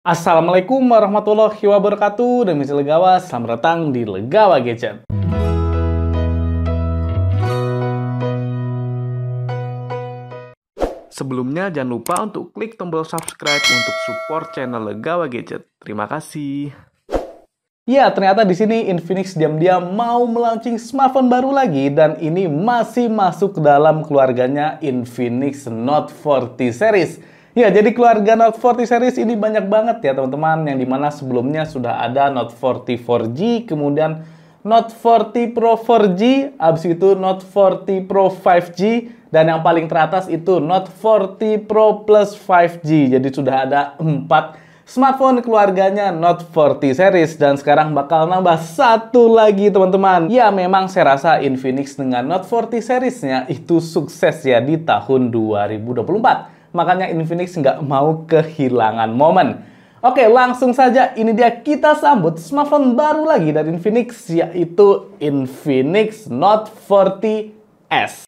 Assalamualaikum warahmatullahi wabarakatuh. Demi Legawa, selamat datang di Legawa Gadget. Sebelumnya jangan lupa untuk klik tombol subscribe untuk support channel Legawa Gadget. Terima kasih. Ya, ternyata di sini Infinix diam-diam mau melaunching smartphone baru lagi dan ini masih masuk ke dalam keluarganya Infinix Note 40 series. Ya, jadi keluarga Note 40 series ini banyak banget ya teman-teman, yang dimana sebelumnya sudah ada Note 40 4G, kemudian Note 40 Pro 4G, habis itu Note 40 Pro 5G, dan yang paling teratas itu Note 40 Pro Plus 5G. Jadi sudah ada 4 smartphone keluarganya Note 40 series, dan sekarang bakal nambah satu lagi teman-teman. Ya, memang saya rasa Infinix dengan Note 40 seriesnya itu sukses ya di tahun 2024. Makanya Infinix nggak mau kehilangan momen. Oke, langsung saja ini dia kita sambut smartphone baru lagi dari Infinix, yaitu Infinix Note 40S.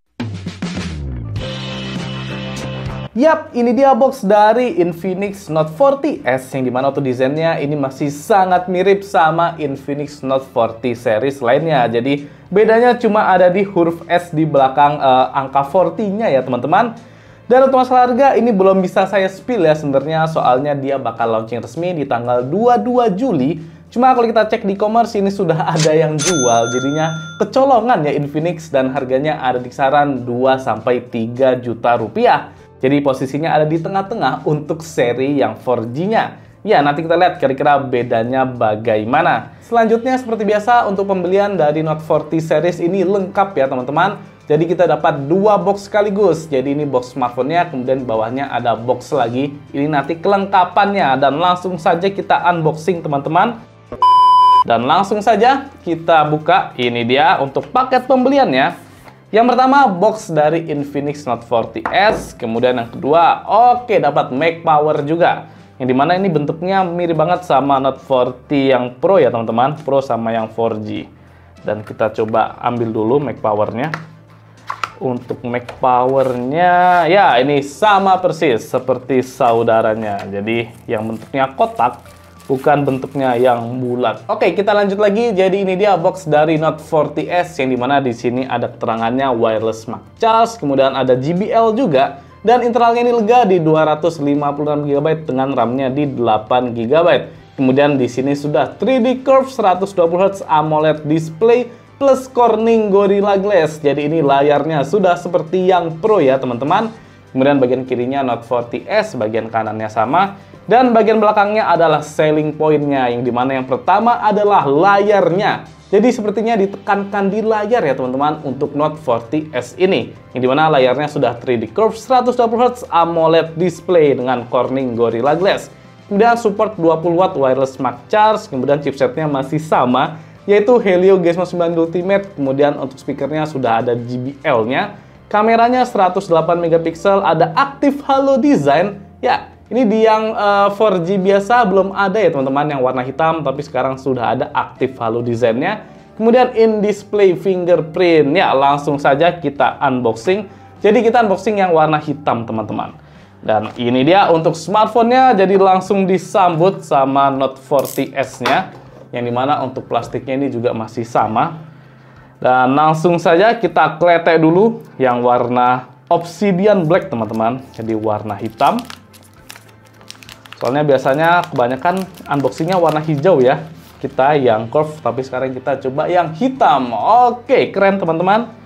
Yap, ini dia box dari Infinix Note 40S, yang dimana auto desainnya ini masih sangat mirip sama Infinix Note 40 series lainnya. Jadi bedanya cuma ada di huruf S di belakang angka 40-nya ya teman-teman. Dan untuk masalah harga ini belum bisa saya spill ya sebenarnya, soalnya dia bakal launching resmi di tanggal 22 Juli. Cuma kalau kita cek di e-commerce ini sudah ada yang jual, jadinya kecolongan ya Infinix, dan harganya ada di kisaran 2-3 juta rupiah. Jadi posisinya ada di tengah-tengah untuk seri yang 4G-nya. Ya, nanti kita lihat kira-kira bedanya bagaimana. Selanjutnya seperti biasa untuk pembelian dari Note 40 series ini lengkap ya teman-teman. Jadi kita dapat 2 box sekaligus. Jadi ini box smartphone-nya, kemudian bawahnya ada box lagi. Ini nanti kelengkapannya, dan langsung saja kita unboxing teman-teman. Dan langsung saja kita buka. Ini dia untuk paket pembeliannya. Yang pertama, box dari Infinix Note 40S. Kemudian yang kedua, oke, dapat Mac Power juga. Yang dimana ini bentuknya mirip banget sama Note 40 yang Pro ya teman-teman. Pro sama yang 4G. Dan kita coba ambil dulu Mac Power-nya. Untuk Mac Power-nya, ya ini sama persis seperti saudaranya. Jadi yang bentuknya kotak, bukan bentuknya yang bulat. Oke, kita lanjut lagi. Jadi ini dia box dari Note 40S, yang dimana di sini ada keterangannya wireless Smart Charge, kemudian ada JBL juga, dan internalnya ini lega di 256 GB dengan RAM-nya di 8 GB. Kemudian di sini sudah 3D Curve 120Hz AMOLED display plus Corning Gorilla Glass. Jadi ini layarnya sudah seperti yang Pro ya teman-teman. Kemudian bagian kirinya Note 40S, bagian kanannya sama. Dan bagian belakangnya adalah selling point-nya, yang dimana yang pertama adalah layarnya. Jadi sepertinya ditekankan di layar ya teman-teman untuk Note 40S ini, yang dimana layarnya sudah 3D Curve 120Hz AMOLED display dengan Corning Gorilla Glass. Kemudian support 20 Watt wireless Smart Charge, kemudian chipsetnya masih sama, yaitu Helio G99 Ultimate. Kemudian untuk speakernya sudah ada JBL-nya. Kameranya 108 megapiksel, ada Active Halo Design. Ya, ini di yang 4G biasa belum ada ya teman-teman, yang warna hitam, tapi sekarang sudah ada Active Halo Design-nya. Kemudian in-display fingerprint. Ya, langsung saja kita unboxing. Jadi kita unboxing yang warna hitam teman-teman. Dan ini dia untuk smartphone-nya, jadi langsung disambut sama Note 40S-nya, yang dimana untuk plastiknya ini juga masih sama. Dan langsung saja kita kletek dulu yang warna Obsidian Black teman-teman, jadi warna hitam. Soalnya biasanya kebanyakan unboxingnya warna hijau ya, kita yang curve, tapi sekarang kita coba yang hitam. Oke, keren teman-teman.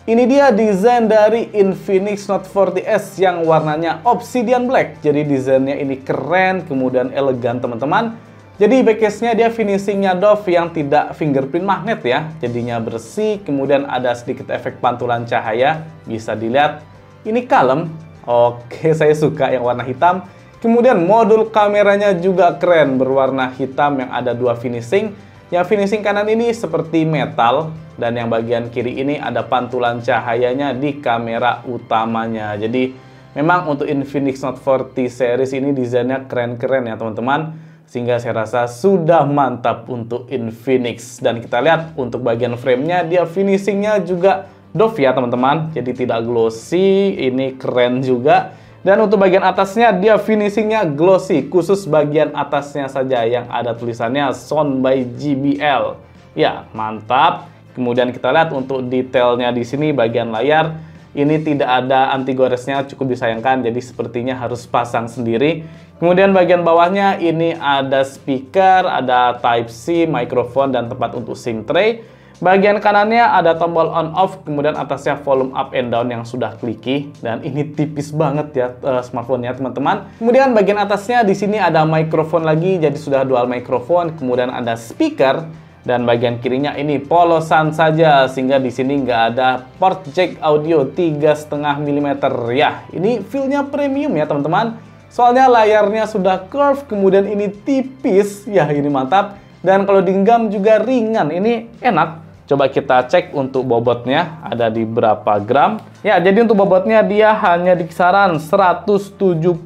Ini dia desain dari Infinix Note 40S yang warnanya Obsidian Black. Jadi desainnya ini keren, kemudian elegan teman-teman. Jadi backcase-nya dia finishingnya doff yang tidak fingerprint magnet ya. Jadinya bersih, kemudian ada sedikit efek pantulan cahaya. Bisa dilihat, ini kalem. Oke, saya suka yang warna hitam. Kemudian modul kameranya juga keren, berwarna hitam yang ada 2 finishing. Yang finishing kanan ini seperti metal, dan yang bagian kiri ini ada pantulan cahayanya di kamera utamanya. Jadi memang untuk Infinix Note 40 series ini desainnya keren-keren ya teman-teman. Sehingga saya rasa sudah mantap untuk Infinix. Dan kita lihat untuk bagian frame-nya, dia finishingnya juga doff ya teman-teman. Jadi tidak glossy, ini keren juga. Dan untuk bagian atasnya dia finishingnya glossy, khusus bagian atasnya saja yang ada tulisannya Sound by JBL. Ya, mantap. Kemudian kita lihat untuk detailnya di sini bagian layar ini tidak ada anti goresnya, cukup disayangkan. Jadi sepertinya harus pasang sendiri. Kemudian bagian bawahnya ini ada speaker, ada Type C, mikrofon dan tempat untuk SIM tray. Bagian kanannya ada tombol on off, kemudian atasnya volume up and down yang sudah clicky, dan ini tipis banget ya smartphone-nya teman-teman. Kemudian bagian atasnya di sini ada mikrofon lagi, jadi sudah dual mikrofon, kemudian ada speaker, dan bagian kirinya ini polosan saja sehingga di sini nggak ada port jack audio 3,5 mm. Ya, ini feel-nya premium ya teman-teman. Soalnya layarnya sudah curve, kemudian ini tipis, ya ini mantap. Dan kalau digenggam juga ringan, ini enak. Coba kita cek untuk bobotnya ada di berapa gram. Ya, jadi untuk bobotnya dia hanya di kisaran 172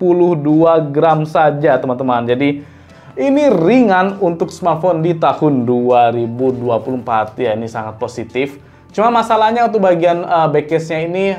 gram saja, teman-teman. Jadi ini ringan untuk smartphone di tahun 2024. Ya, ini sangat positif. Cuma masalahnya untuk bagian backcase-nya ini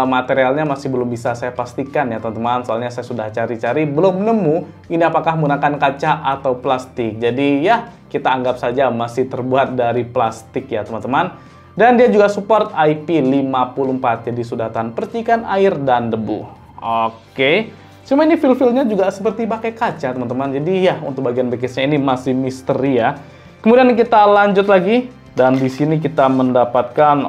materialnya masih belum bisa saya pastikan ya, teman-teman. Soalnya saya sudah cari-cari, belum nemu ini apakah menggunakan kaca atau plastik. Jadi ya, kita anggap saja masih terbuat dari plastik ya teman-teman. Dan dia juga support IP54, jadi sudah tahan percikan air dan debu. Oke, cuma ini feel-feelnya juga seperti pakai kaca teman-teman. Jadi ya untuk bagian backcase-nya ini masih misteri ya. Kemudian kita lanjut lagi, dan di sini kita mendapatkan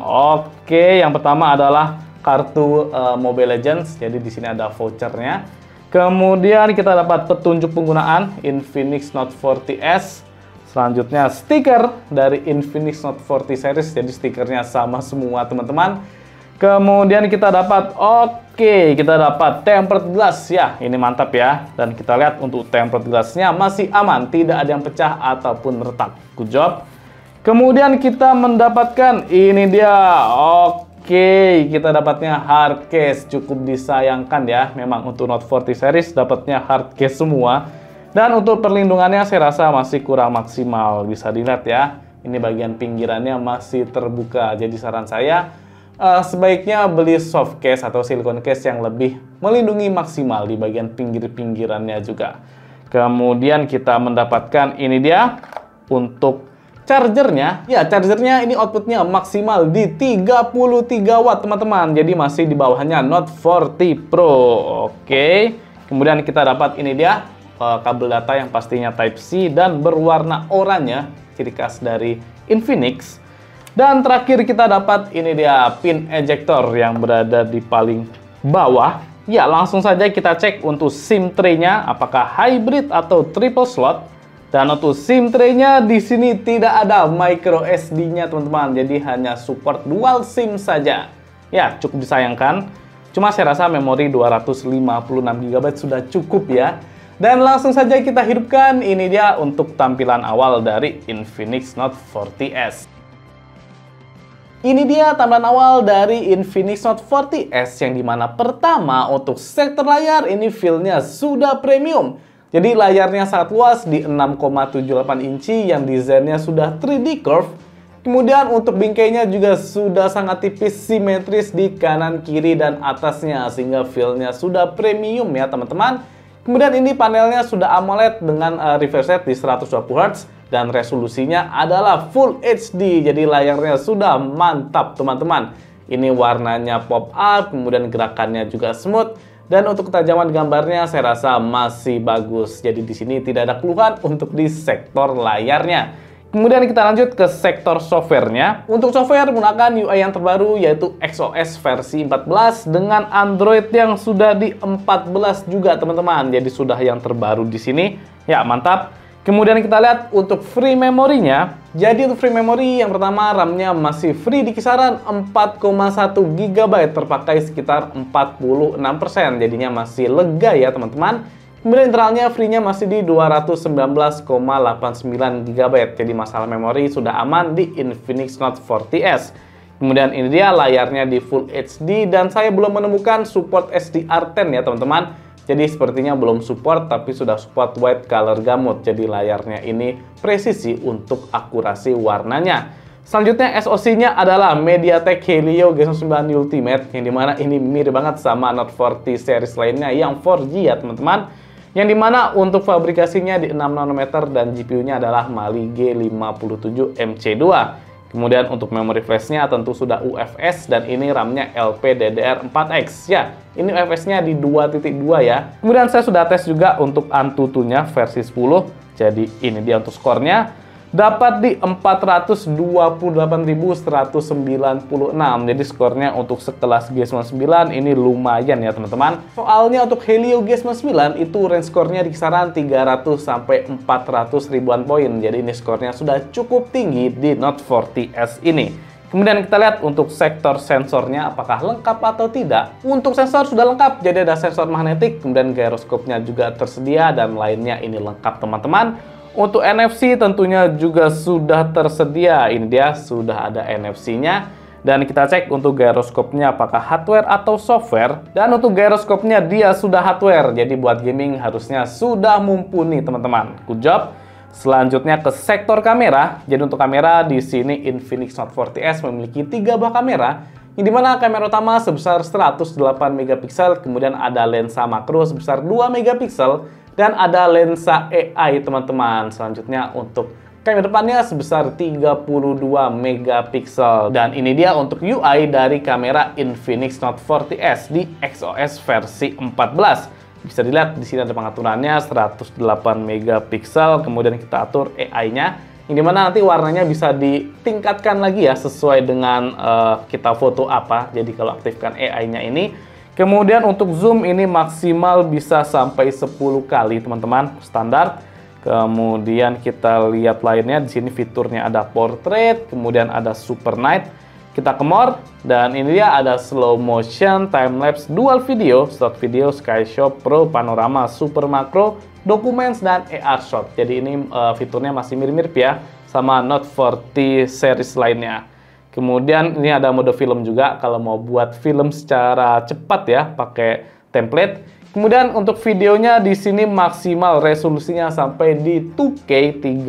yang pertama adalah kartu Mobile Legends. Jadi di sini ada vouchernya. Kemudian kita dapat petunjuk penggunaan Infinix Note 40S. Selanjutnya stiker dari Infinix Note 40 series, jadi stikernya sama semua teman-teman. Kemudian kita dapat kita dapat tempered glass ya, ini mantap ya. Dan kita lihat untuk tempered glassnya masih aman, tidak ada yang pecah ataupun retak. Good job. Kemudian kita mendapatkan ini dia. Kita dapatnya hard case, cukup disayangkan ya. Memang untuk Note 40 series dapatnya hard case semua. Dan untuk perlindungannya saya rasa masih kurang maksimal. Bisa dilihat ya, ini bagian pinggirannya masih terbuka. Jadi saran saya sebaiknya beli soft case atau silicone case yang lebih melindungi maksimal di bagian pinggir-pinggirannya juga. Kemudian kita mendapatkan ini dia untuk chargernya. Ya, chargernya ini outputnya maksimal di 33 watt teman-teman. Jadi masih di bawahnya Note 40 Pro. Kemudian kita dapat ini dia kabel data yang pastinya Type C dan berwarna oranye, ciri khas dari Infinix. Dan terakhir kita dapat ini dia pin ejector yang berada di paling bawah. Ya, langsung saja kita cek untuk SIM tray-nya apakah hybrid atau triple slot. Dan untuk SIM tray-nya di sini tidak ada micro SD-nya teman-teman, jadi hanya support dual SIM saja. Ya, cukup disayangkan. Cuma saya rasa memori 256 GB sudah cukup ya. Dan langsung saja kita hidupkan, ini dia untuk tampilan awal dari Infinix Note 40S. Ini dia tampilan awal dari Infinix Note 40S yang dimana pertama untuk sektor layar ini feel-nya sudah premium. Jadi layarnya sangat luas di 6,78 inci yang desainnya sudah 3D curve. Kemudian untuk bingkainya juga sudah sangat tipis, simetris di kanan, kiri, dan atasnya. Sehingga feel-nya sudah premium ya teman-teman. Kemudian ini panelnya sudah AMOLED dengan refresh rate di 120 Hz. Dan resolusinya adalah Full HD. Jadi layarnya sudah mantap teman-teman. Ini warnanya pop up, kemudian gerakannya juga smooth. Dan untuk ketajaman gambarnya saya rasa masih bagus. Jadi di sini tidak ada keluhan untuk di sektor layarnya. Kemudian kita lanjut ke sektor softwarenya. Untuk software menggunakan UI yang terbaru yaitu XOS versi 14 dengan Android yang sudah di 14 juga teman-teman. Jadi sudah yang terbaru di sini. Ya, mantap. Kemudian kita lihat untuk free memorinya. Jadi untuk free memory yang pertama RAM-nya masih free di kisaran 4,1 GB, terpakai sekitar 46%. Jadinya masih lega ya teman-teman. Kemudian internalnya free-nya masih di 219,89 GB. Jadi masalah memori sudah aman di Infinix Note 40S. Kemudian ini dia layarnya di Full HD dan saya belum menemukan support SDR10 ya teman-teman. Jadi sepertinya belum support, tapi sudah support white color gamut. Jadi layarnya ini presisi untuk akurasi warnanya. Selanjutnya SoC-nya adalah MediaTek Helio G99 Ultimate, yang dimana ini mirip banget sama Note 40 series lainnya yang 4G ya teman-teman. Yang dimana untuk fabrikasinya di 6 nanometer dan GPU-nya adalah Mali G57 MC2. Kemudian untuk memori flash-nya tentu sudah UFS dan ini RAM-nya LPDDR4X ya. Ini UFS-nya di 2.2 ya. Kemudian saya sudah tes juga untuk Antutu-nya versi 10. Jadi ini dia untuk skornya. Dapat di 428.196. Jadi skornya untuk sekelas G99 ini lumayan ya teman-teman. Soalnya untuk Helio G99 itu range skornya di kisaran 300 sampai 400 ribuan poin. Jadi ini skornya sudah cukup tinggi di Note 40S ini. Kemudian kita lihat untuk sektor sensornya apakah lengkap atau tidak. Untuk sensor sudah lengkap, jadi ada sensor magnetik, kemudian gyroskopnya juga tersedia dan lainnya ini lengkap teman-teman. Untuk NFC tentunya juga sudah tersedia. Ini dia sudah ada NFC-nya. Dan kita cek untuk gyroskopnya apakah hardware atau software. Dan untuk gyroskopnya dia sudah hardware. Jadi buat gaming harusnya sudah mumpuni teman-teman. Good job. Selanjutnya ke sektor kamera. Jadi untuk kamera di sini Infinix Note 40S memiliki 3 buah kamera. Yang dimana kamera utama sebesar 108 megapiksel. Kemudian ada lensa makro sebesar 2 megapiksel. Dan ada lensa AI teman-teman. Selanjutnya untuk kamera depannya sebesar 32 megapiksel. Dan ini dia untuk UI dari kamera Infinix Note 40S di XOS versi 14. Bisa dilihat di sini ada pengaturannya 108 megapiksel. Kemudian kita atur AI-nya. Yang dimana nanti warnanya bisa ditingkatkan lagi ya sesuai dengan kita foto apa. Jadi kalau aktifkan AI-nya ini. Kemudian untuk zoom ini maksimal bisa sampai 10 kali teman-teman, standar. Kemudian kita lihat lainnya, di sini fiturnya ada portrait, kemudian ada super night. Kita ke more, dan ini dia ada slow motion, time lapse, dual video, short video, sky shot, pro, panorama, super macro, documents, dan AR shot. Jadi ini fiturnya masih mirip-mirip ya sama Note 40 series lainnya. Kemudian ini ada mode film juga kalau mau buat film secara cepat ya pakai template. Kemudian untuk videonya di sini maksimal resolusinya sampai di 2K 30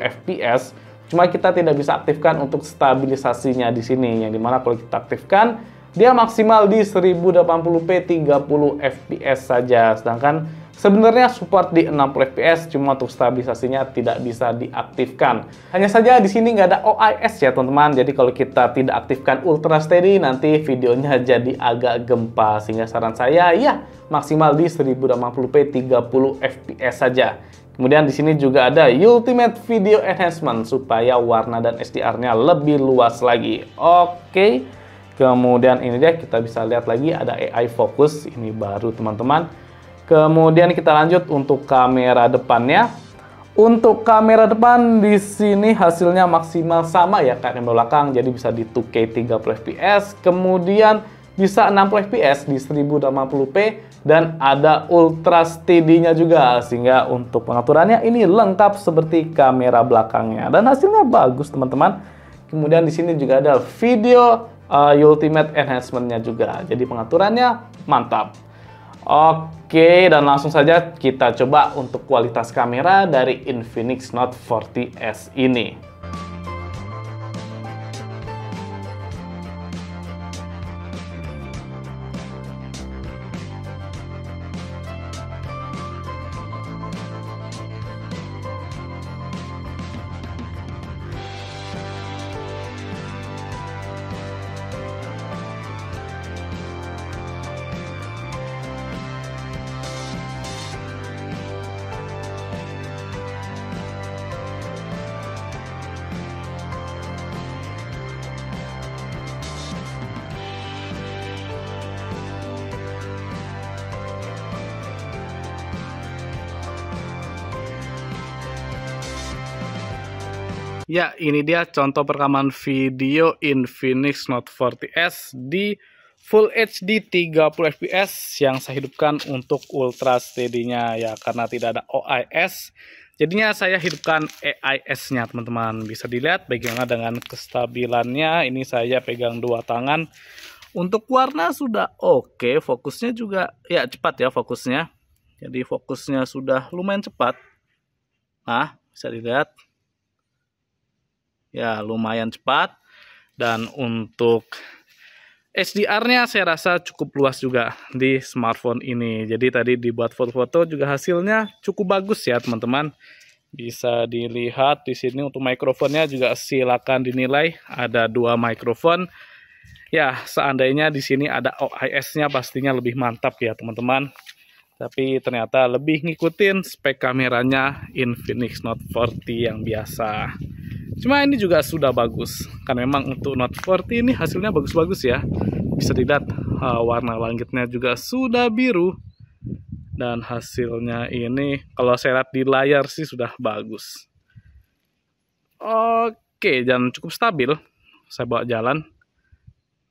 fps. Cuma kita tidak bisa aktifkan untuk stabilisasinya di sini, yang dimana kalau kita aktifkan dia maksimal di 1080p 30 fps saja. Sedangkan sebenarnya support di 60 fps, cuma untuk stabilisasinya tidak bisa diaktifkan. Hanya saja di sini nggak ada OIS ya teman-teman. Jadi kalau kita tidak aktifkan Ultra Steady, nanti videonya jadi agak gempa. Sehingga saran saya ya maksimal di 1080p 30 fps saja. Kemudian di sini juga ada Ultimate Video Enhancement supaya warna dan SDR-nya lebih luas lagi. Oke. Kemudian ini dia kita bisa lihat lagi ada AI Focus, ini baru teman-teman. Kemudian kita lanjut untuk kamera depannya. Untuk kamera depan di sini hasilnya maksimal sama ya kayak kamera belakang, jadi bisa di 2K 30 fps, kemudian bisa 60 fps di 1080p dan ada Ultra Steady-nya juga, sehingga untuk pengaturannya ini lengkap seperti kamera belakangnya dan hasilnya bagus teman-teman. Kemudian di sini juga ada video Ultimate Enhancement-nya juga, jadi pengaturannya mantap. Oke, dan langsung saja kita coba untuk kualitas kamera dari Infinix Note 40S ini. Ya, ini dia contoh perekaman video Infinix Note 40S di Full HD 30 fps yang saya hidupkan untuk Ultra Steady-nya ya, karena tidak ada OIS. Jadinya saya hidupkan AIS-nya teman-teman. Bisa dilihat bagaimana dengan kestabilannya. Ini saya pegang dua tangan. Untuk warna sudah oke, fokusnya juga ya cepat ya fokusnya. Jadi fokusnya sudah lumayan cepat. Nah, bisa dilihat. Ya, lumayan cepat. Dan untuk HDR-nya saya rasa cukup luas juga di smartphone ini. Jadi tadi dibuat foto-foto juga hasilnya cukup bagus ya teman-teman. Bisa dilihat di sini untuk mikrofonnya juga silakan dinilai. Ada 2 mikrofon. Ya, seandainya di sini ada OIS-nya pastinya lebih mantap ya teman-teman. Tapi ternyata lebih ngikutin spek kameranya Infinix Note 40 yang biasa. Cuma ini juga sudah bagus. Kan memang untuk Note 40 ini hasilnya bagus-bagus ya. Bisa dilihat warna langitnya juga sudah biru. Dan hasilnya ini kalau saya lihat di layar sih sudah bagus. Oke, dan cukup stabil. Saya bawa jalan.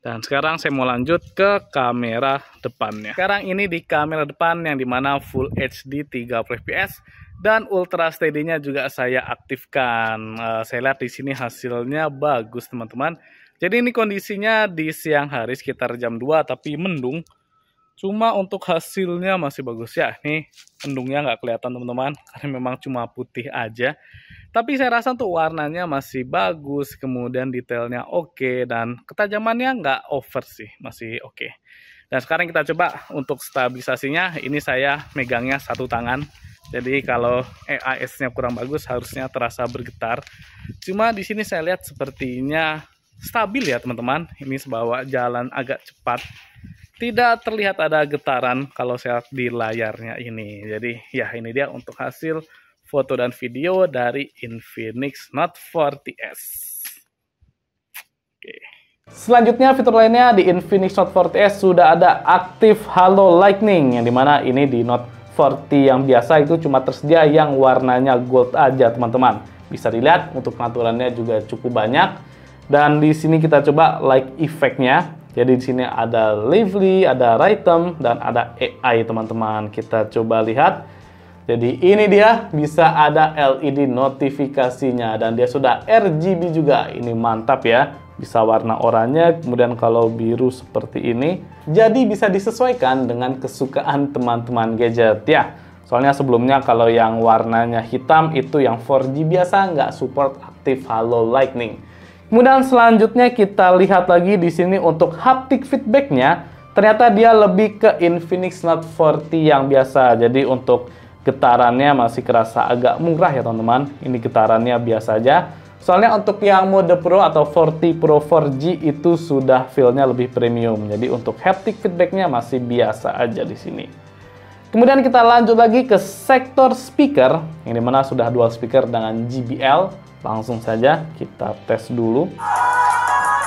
Dan sekarang saya mau lanjut ke kamera depannya. Sekarang ini di kamera depan yang dimana Full HD 30 fps dan Ultra Steady-nya juga saya aktifkan. Saya lihat di sini hasilnya bagus teman-teman. Jadi ini kondisinya di siang hari sekitar jam 2 tapi mendung. Cuma untuk hasilnya masih bagus ya. Nih mendungnya nggak kelihatan teman-teman karena memang cuma putih aja. Tapi saya rasa untuk warnanya masih bagus, kemudian detailnya oke, dan ketajamannya nggak over sih, masih oke. Dan sekarang kita coba untuk stabilisasinya, ini saya megangnya satu tangan. Jadi kalau EAS-nya kurang bagus harusnya terasa bergetar. Cuma di sini saya lihat sepertinya stabil ya teman-teman. Ini sebawa jalan agak cepat. Tidak terlihat ada getaran kalau saya lihat di layarnya ini. Jadi ya ini dia untuk hasil foto dan video dari Infinix Note 40s. Oke. Selanjutnya fitur lainnya di Infinix Note 40s sudah ada Active Halo Lightning, yang dimana ini di Note 40 yang biasa itu cuma tersedia yang warnanya gold aja teman-teman. Bisa dilihat untuk pengaturannya juga cukup banyak. Dan di sini kita coba light effect-nya. Jadi di sini ada lively, ada rhythm, dan ada AI teman-teman. Kita coba lihat. Jadi ini dia bisa ada LED notifikasinya dan dia sudah RGB juga. Ini mantap ya. Bisa warna oranye, kemudian kalau biru seperti ini. Jadi bisa disesuaikan dengan kesukaan teman-teman gadget ya. Soalnya sebelumnya kalau yang warnanya hitam itu yang 4G biasa nggak support Active Halo Lightning. Kemudian selanjutnya kita lihat lagi di sini untuk haptic feedback-nya. Ternyata dia lebih ke Infinix Note 40 yang biasa. Jadi untuk getarannya masih kerasa agak murah ya teman-teman. Ini getarannya biasa aja. Soalnya untuk yang mode Pro atau 40 Pro 4G itu sudah feel-nya lebih premium. Jadi untuk haptic feedback-nya masih biasa aja di sini. Kemudian kita lanjut lagi ke sektor speaker, yang dimana sudah dual speaker dengan JBL. Langsung saja kita tes dulu.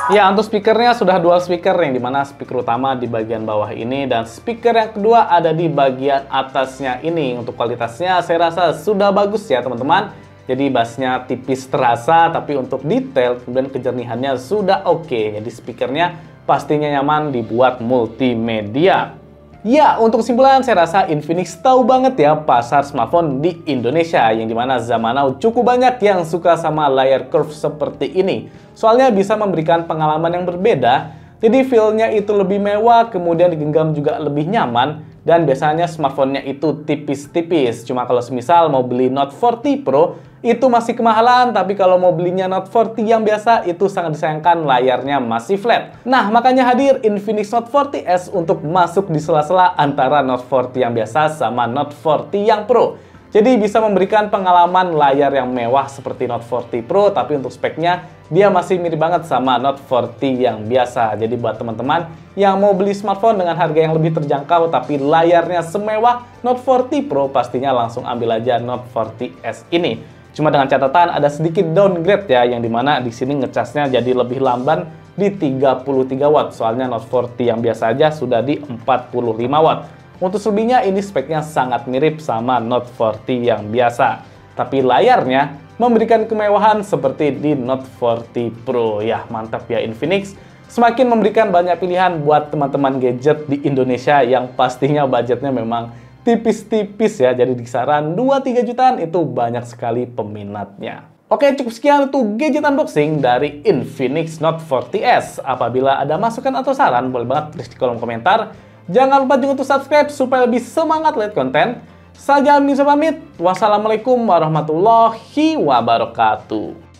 Ya, untuk speakernya sudah dual speaker, yang dimana speaker utama di bagian bawah ini dan speaker yang kedua ada di bagian atasnya ini. Untuk kualitasnya saya rasa sudah bagus ya teman-teman. Jadi bassnya tipis terasa, tapi untuk detail kemudian kejernihannya sudah oke. Jadi speakernya pastinya nyaman dibuat multimedia. Ya, untuk kesimpulan saya rasa Infinix tahu banget ya pasar smartphone di Indonesia, yang dimana zaman now cukup banyak yang suka sama layar curve seperti ini. Soalnya bisa memberikan pengalaman yang berbeda, jadi feel-nya itu lebih mewah, kemudian digenggam juga lebih nyaman, dan biasanya smartphone-nya itu tipis-tipis. Cuma kalau semisal mau beli Note 40 Pro, itu masih kemahalan, tapi kalau mau belinya Note 40 yang biasa, itu sangat disayangkan layarnya masih flat. Nah, makanya hadir Infinix Note 40s untuk masuk di sela-sela antara Note 40 yang biasa sama Note 40 yang Pro. Jadi bisa memberikan pengalaman layar yang mewah seperti Note 40 Pro, tapi untuk speknya dia masih mirip banget sama Note 40 yang biasa. Jadi buat teman-teman yang mau beli smartphone dengan harga yang lebih terjangkau tapi layarnya semewah Note 40 Pro, pastinya langsung ambil aja Note 40s ini. Cuma dengan catatan ada sedikit downgrade ya, yang dimana di sini ngecasnya jadi lebih lamban di 33 watt. Soalnya Note 40 yang biasa aja sudah di 45 watt. Untuk selebihnya ini speknya sangat mirip sama Note 40 yang biasa. Tapi layarnya memberikan kemewahan seperti di Note 40 Pro. Ya, mantap ya Infinix. Semakin memberikan banyak pilihan buat teman-teman gadget di Indonesia yang pastinya budgetnya memang tipis-tipis ya. Jadi di kisaran 2-3 jutaan itu banyak sekali peminatnya. Oke, cukup sekian untuk gadget unboxing dari Infinix Note 40s. Apabila ada masukan atau saran, boleh banget tulis di kolom komentar. Jangan lupa juga untuk subscribe supaya lebih semangat lihat konten. Saya Jamin pamit. Wassalamualaikum warahmatullahi wabarakatuh.